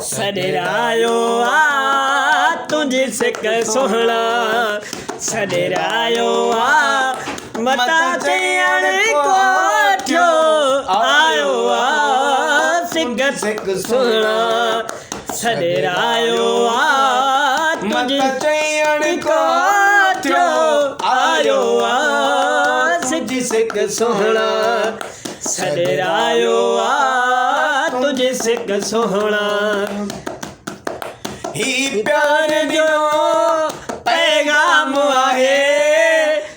सॾरायो तुंहिंजी सिक सोहणा सॾरायो मता चयण कोठियो आयो सिक सिक सोहणा सॾरायो तुंहिंजी चयण कोठियो आयो सिक सिक सोहणा सॾरायो तुझे सिक सोहणा ही प्यार जो पैगाम आहे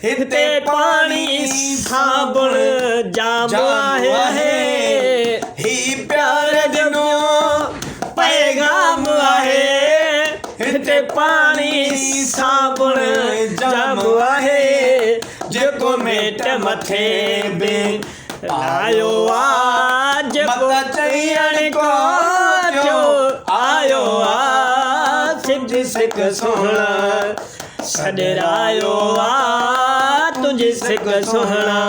हिते पाणी साबुण जाम आहे ही प्यार जो पैगाम आहे हिते पाणी साबुण जाम आहे जेको मेट मथे बि आयो जेको चयण कोठियो आयो सिक सिक सोहणा सॾरायो तुंहिंजी सिक सोहणा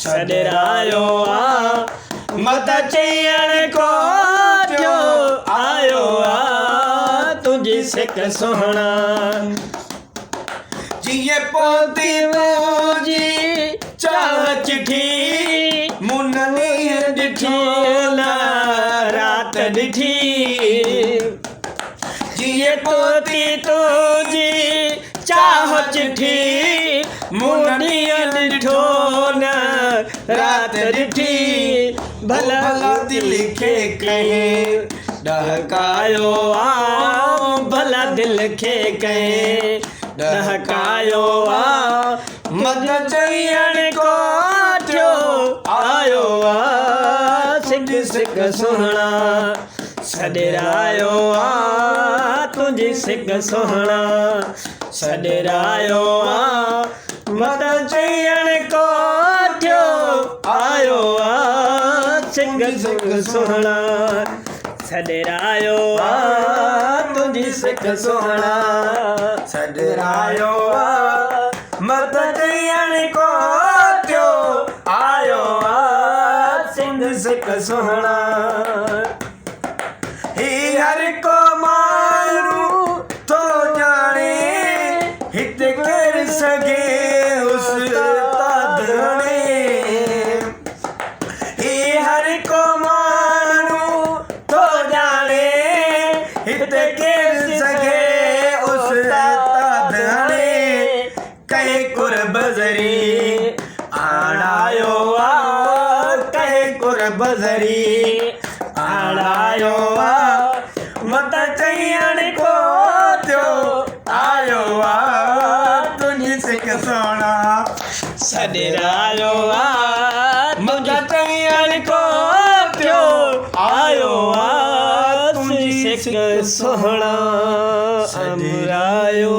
सॾरायो मता चयण कोठियो आयो तुंहिंजी सिक सोहणा जीअं पोती मुंहिंजी चाह चिठी मुननी ॾिठी न रात ॾिठी जीअं पोती तुंहिंजी चाह चिठी मुननी ॾिठो न रात ॾिठी भला दिल खे कंहिं ॾहकायो भला दिल खे कंहिं ॾहकायो मत चयण कोठियो आयो सिक सिक सोहणा सॾरायो तुंहिंजी सिक सोहणा सॾरायो मत चयण कोठियो आयो सिक सिक सोहणा सॾरायो तुंहिंजी सिक सोहणा सॾरायो मत चयण कोठियो आयो सिंध सिक सोहणा ही हर को माण्हू थो ॼाणे हिते केरु सघे उस्ताद हणे ही हर को माण्हू थो ॼाणे हिते केरु सघे उस्ताद हणे कहे कुर्ब ज़री आणायो कहे कुर्ब ज़री आणायो मत चयण कोठियो आयो तुंहिंजी सिक सोहणा सॾरायो मत चयण कोठियो आयो तुंहिंजी सिक सोहणा सॾरायो